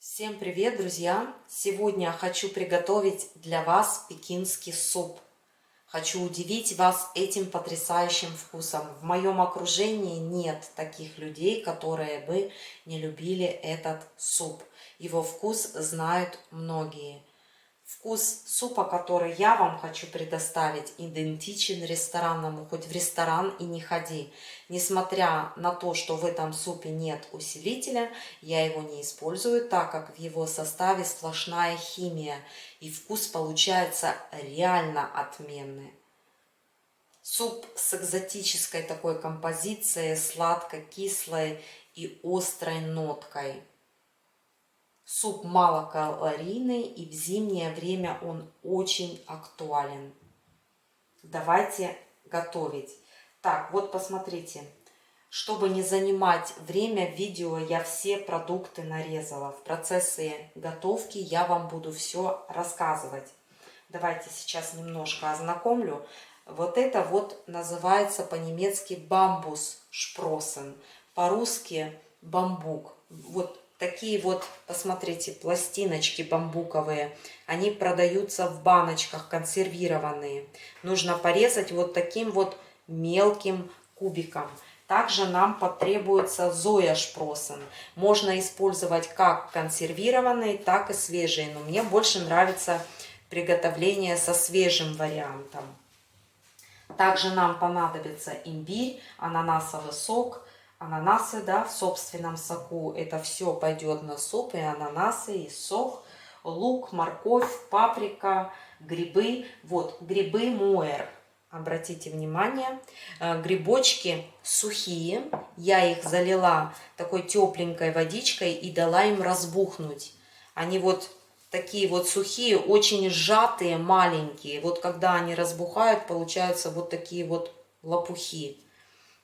Всем привет, друзья! Сегодня я хочу приготовить для вас пекинский суп. Хочу удивить вас этим потрясающим вкусом. В моем окружении нет таких людей, которые бы не любили этот суп. Его вкус знают многие. Вкус супа, который я вам хочу предоставить, идентичен ресторанному, хоть в ресторан и не ходи. Несмотря на то, что в этом супе нет усилителя, я его не использую, так как в его составе сплошная химия, и вкус получается реально отменный. Суп с экзотической такой композицией, сладко-кислой и острой ноткой. Суп малокалорийный, и в зимнее время он очень актуален. Давайте готовить. Так, вот посмотрите. Чтобы не занимать время видео, я все продукты нарезала. В процессе готовки я вам буду все рассказывать. Давайте сейчас немножко ознакомлю. Вот это вот называется по-немецки бамбус-шпросен. По-русски бамбук. Вот такие вот, посмотрите, пластиночки бамбуковые. Они продаются в баночках, консервированные. Нужно порезать вот таким вот мелким кубиком. Также нам потребуется зоя-шпросен. Можно использовать как консервированные, так и свежие. Но мне больше нравится приготовление со свежим вариантом. Также нам понадобится имбирь, ананасовый сок. Ананасы, да, в собственном соку. Это все пойдет на суп, и ананасы, и сок, лук, морковь, паприка, грибы. Вот, грибы муэр. Обратите внимание, грибочки сухие. Я их залила такой тепленькой водичкой и дала им разбухнуть. Они вот такие вот сухие, очень сжатые, маленькие. Вот когда они разбухают, получаются вот такие вот лопухи.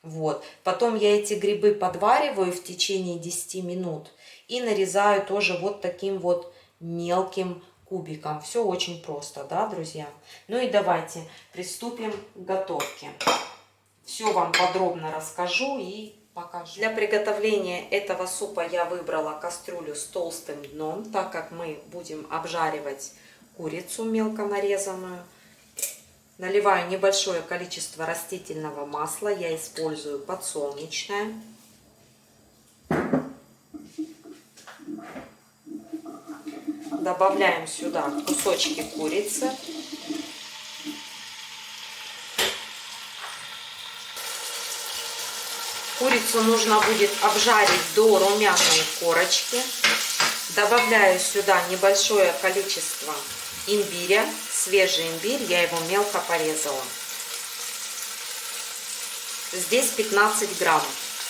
Вот. Потом я эти грибы подвариваю в течение 10 минут и нарезаю тоже вот таким вот мелким кубиком. Все очень просто, да, друзья? Ну и давайте приступим к готовке. Все вам подробно расскажу и покажу. Для приготовления этого супа я выбрала кастрюлю с толстым дном, так как мы будем обжаривать курицу мелко нарезанную. Наливаю небольшое количество растительного масла. Я использую подсолнечное. Добавляем сюда кусочки курицы. Курицу нужно будет обжарить до румяной корочки. Добавляю сюда небольшое количество имбиря, свежий имбирь, я его мелко порезала. Здесь 15 грамм.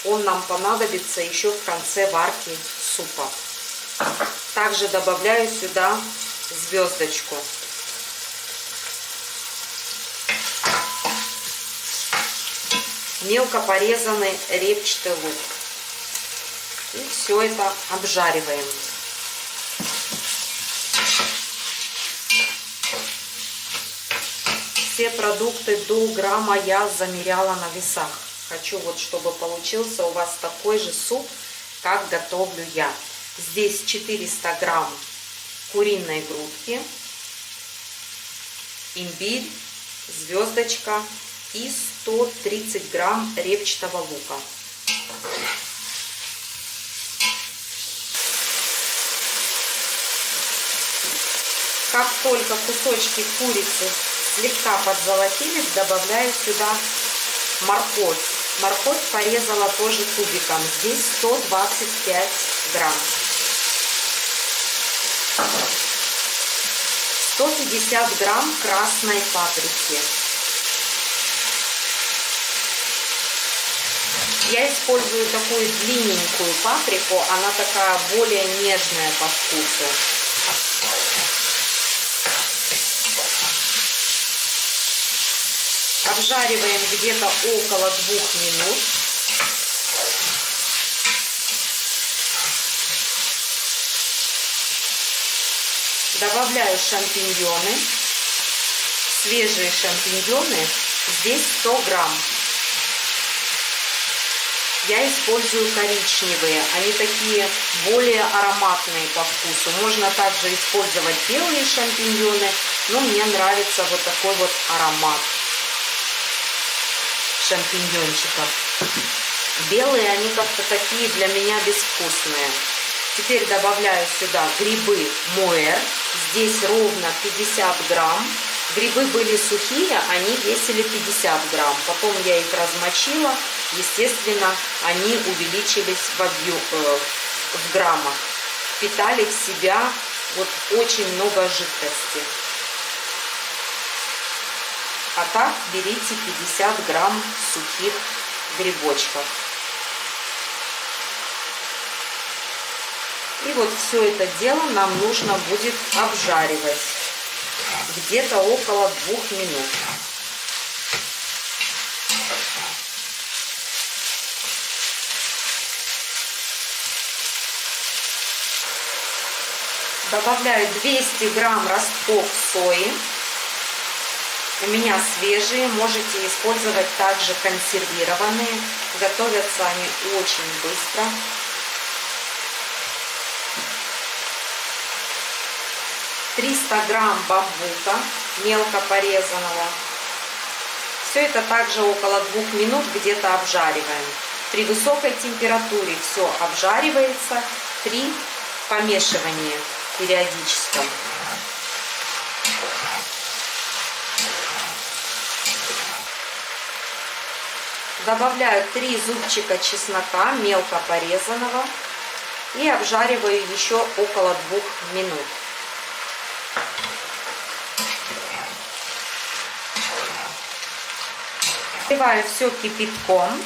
Он нам понадобится еще в конце варки супа. Также добавляю сюда звездочку. Мелко порезанный репчатый лук. И все это обжариваем. Все продукты до грамма я замеряла на весах. Хочу вот, чтобы получился у вас такой же суп, как готовлю я. Здесь 400 грамм куриной грудки, имбирь, звездочка и 130 грамм репчатого лука. Как только кусочки курицы слегка подзолотились, добавляю сюда морковь. Морковь порезала тоже кубиком. Здесь 125 грамм. 150 грамм красной паприки. Я использую такую длинненькую паприку. Она такая более нежная по вкусу. Обжариваем где-то около 2 минут. Добавляю шампиньоны. Свежие шампиньоны. Здесь 100 грамм. Я использую коричневые, они такие более ароматные по вкусу. Можно также использовать белые шампиньоны, но мне нравится вот такой вот аромат шампиньончиков. Белые, они как-то такие для меня безвкусные. Теперь добавляю сюда грибы муэр. Здесь ровно 50 грамм. Грибы были сухие, они весили 50 грамм. Потом я их размочила. Естественно, они увеличились в граммах. Впитали в себя вот очень много жидкости. А так берите 50 грамм сухих грибочков. И вот все это дело нам нужно будет обжаривать где-то около 2 минут. Добавляю 200 грамм ростков сои. У меня свежие, можете использовать также консервированные. Готовятся они очень быстро. Триста грамм бамбука мелко порезанного. Все это также около 2 минут где-то обжариваем. При высокой температуре все обжаривается при помешивании периодическом. Добавляю 3 зубчика чеснока мелко порезанного и обжариваю еще около 2 минут. Наливаю все кипятком.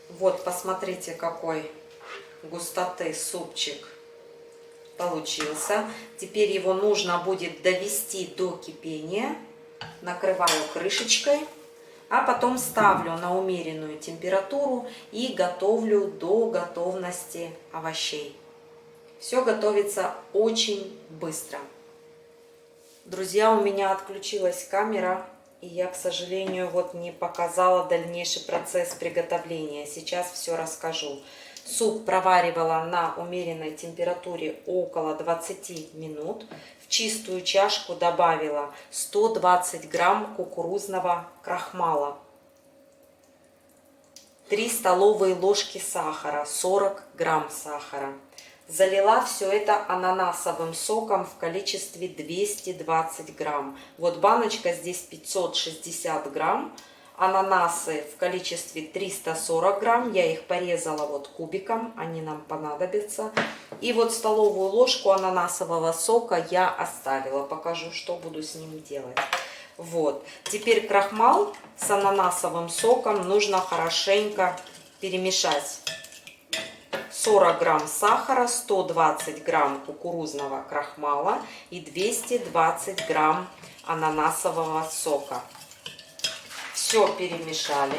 Вот, посмотрите, какой густоты супчик получился. Теперь его нужно будет довести до кипения. Накрываю крышечкой, а потом ставлю на умеренную температуру и готовлю до готовности овощей. Все готовится очень быстро. Друзья, у меня отключилась камера, и я, к сожалению, вот не показала дальнейший процесс приготовления. Сейчас все расскажу. Суп проваривала на умеренной температуре около 20 минут. В чистую чашку добавила 120 грамм кукурузного крахмала, 3 столовые ложки сахара, 40 грамм сахара. Залила все это ананасовым соком в количестве 220 грамм. Вот баночка здесь 560 грамм. Ананасы в количестве 340 грамм. Я их порезала вот кубиком, они нам понадобятся. И вот столовую ложку ананасового сока я оставила. Покажу, что буду с ним делать. Вот. Теперь крахмал с ананасовым соком нужно хорошенько перемешать. 40 грамм сахара, 120 грамм кукурузного крахмала и 220 грамм ананасового сока. Все перемешали.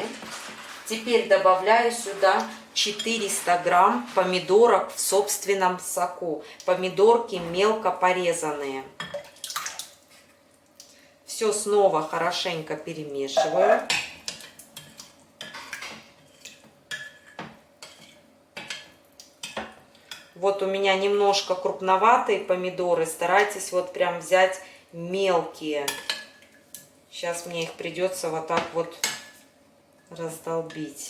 Теперь добавляю сюда 400 грамм помидорок в собственном соку. Помидорки мелко порезанные. Все снова хорошенько перемешиваю. Вот у меня немножко крупноватые помидоры. Старайтесь вот прям взять мелкие. Сейчас мне их придется вот так вот раздолбить.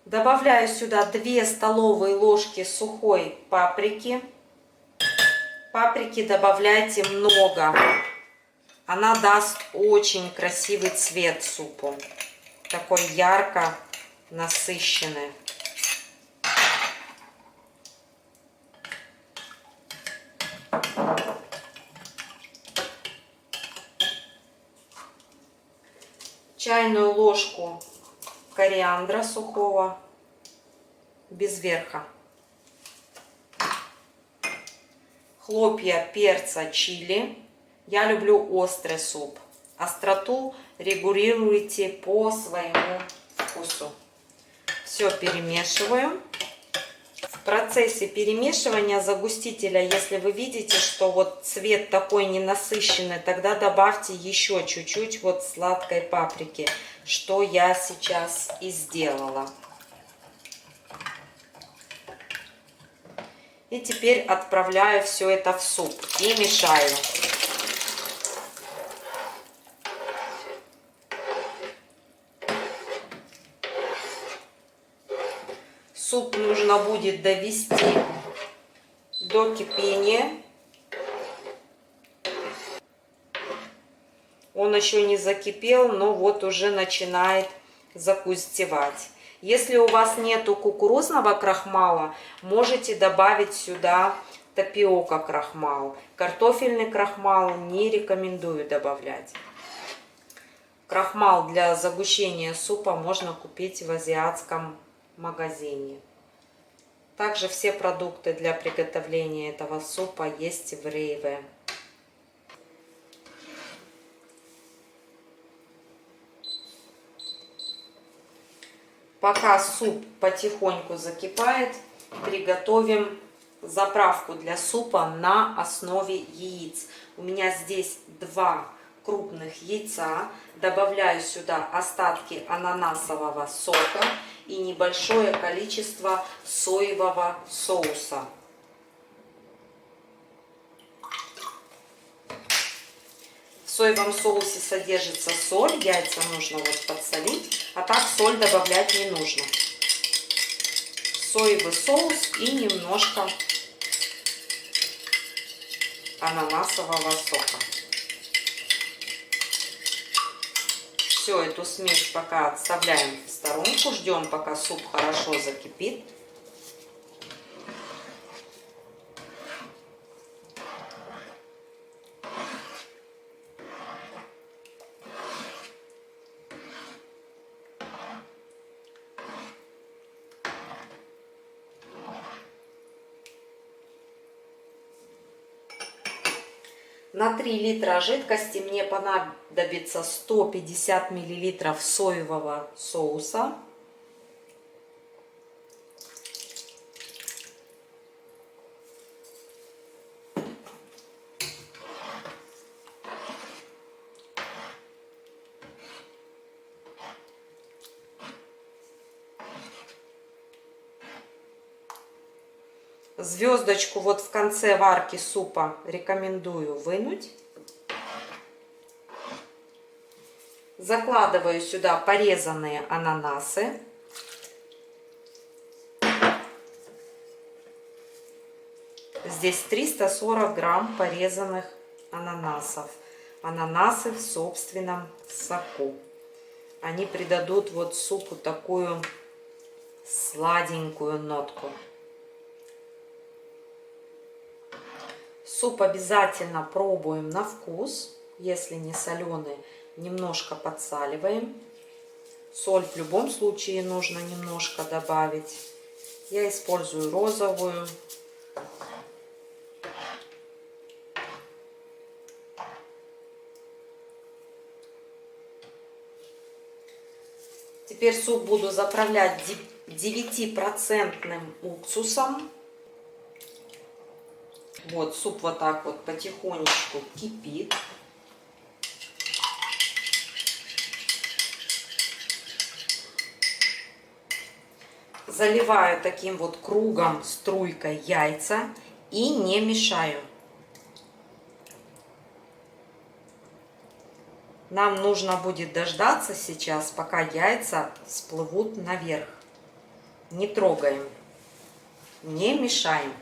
Добавляю сюда 2 столовые ложки сухой паприки. Паприки добавляйте много. Она даст очень красивый цвет супу. Такой ярко насыщенный. Чайную ложку кориандра сухого, без верха. Хлопья перца чили. Я люблю острый суп. Остроту регулируйте по своему вкусу. Все перемешиваю. В процессе перемешивания загустителя, если вы видите, что вот цвет такой ненасыщенный, тогда добавьте еще чуть-чуть вот сладкой паприки, что я сейчас и сделала. И теперь отправляю все это в суп и мешаю. Суп нужно будет довести до кипения. Он еще не закипел, но вот уже начинает загустевать. Если у вас нету кукурузного крахмала, можете добавить сюда тапиока крахмал. Картофельный крахмал не рекомендую добавлять. Крахмал для загущения супа можно купить в азиатском магазине. Также все продукты для приготовления этого супа есть в Рейве. Пока суп потихоньку закипает, приготовим заправку для супа на основе яиц. У меня здесь 2 крупных яйца. Добавляю сюда остатки ананасового сока и небольшое количество соевого соуса. В соевом соусе содержится соль, яйца нужно вот подсолить, а так соль добавлять не нужно. Соевый соус и немножко ананасового сока. Все, эту смесь пока отставляем в сторонку, ждем, пока суп хорошо закипит. На 3 литра жидкости мне понадобится 150 миллилитров соевого соуса. Звездочку вот в конце варки супа рекомендую вынуть. Закладываю сюда порезанные ананасы. Здесь 340 грамм порезанных ананасов. Ананасы в собственном соку. Они придадут вот супу такую сладенькую нотку. Суп обязательно пробуем на вкус. Если не соленый, немножко подсаливаем. Соль в любом случае нужно немножко добавить. Я использую розовую. Теперь суп буду заправлять 9% уксусом. Вот, суп вот так вот потихонечку кипит. Заливаю таким вот кругом, струйкой яйца и не мешаю. Нам нужно будет дождаться сейчас, пока яйца всплывут наверх. Не трогаем, не мешаем.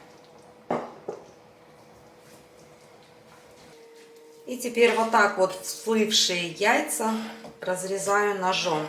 И теперь вот так вот всплывшие яйца разрезаю ножом.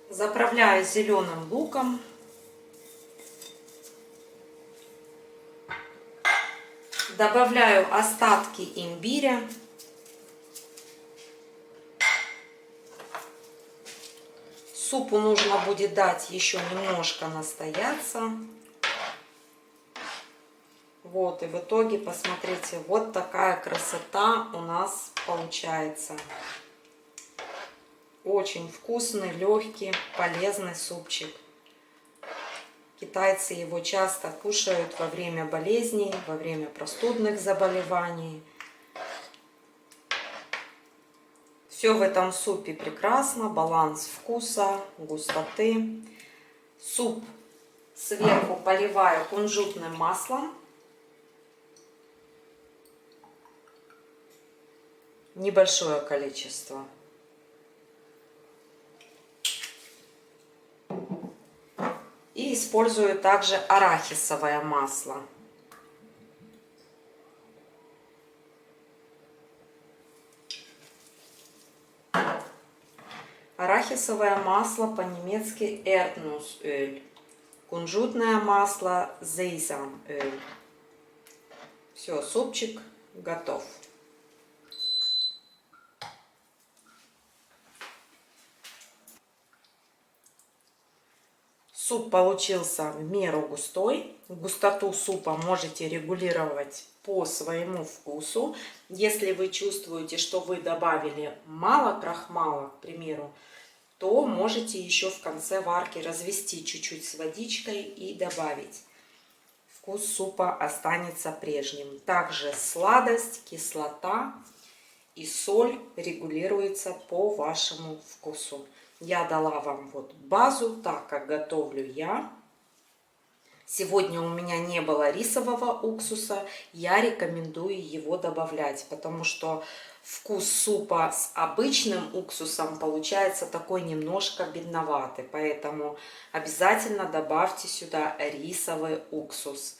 Заправляю зеленым луком. Добавляю остатки имбиря. Супу нужно будет дать еще немножко настояться. Вот, и в итоге, посмотрите, вот такая красота у нас получается. Очень вкусный, легкий, полезный супчик. Китайцы его часто кушают во время болезней, во время простудных заболеваний. Все в этом супе прекрасно, баланс вкуса, густоты. Суп сверху поливаю кунжутным маслом. Небольшое количество. И использую также арахисовое масло. Арахисовое масло по-немецки Erdnussöl. Кунжутное масло Sesamöl. Все, супчик готов. Суп получился в меру густой. Густоту супа можете регулировать по своему вкусу. Если вы чувствуете, что вы добавили мало крахмала, к примеру, то можете еще в конце варки развести чуть-чуть с водичкой и добавить. Вкус супа останется прежним. Также сладость, кислота и соль регулируется по вашему вкусу. Я дала вам вот базу, так как готовлю я. Сегодня у меня не было рисового уксуса, я рекомендую его добавлять, потому что вкус супа с обычным уксусом получается такой немножко бедноватый, поэтому обязательно добавьте сюда рисовый уксус.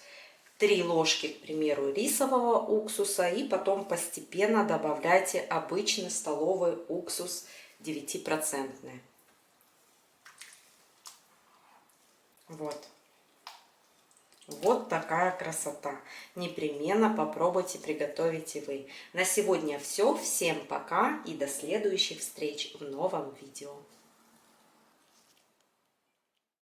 3 ложки, к примеру, рисового уксуса и потом постепенно добавляйте обычный столовый уксус 9%. Вот. Вот такая красота. Непременно попробуйте, приготовить и вы. На сегодня все. Всем пока и до следующих встреч в новом видео.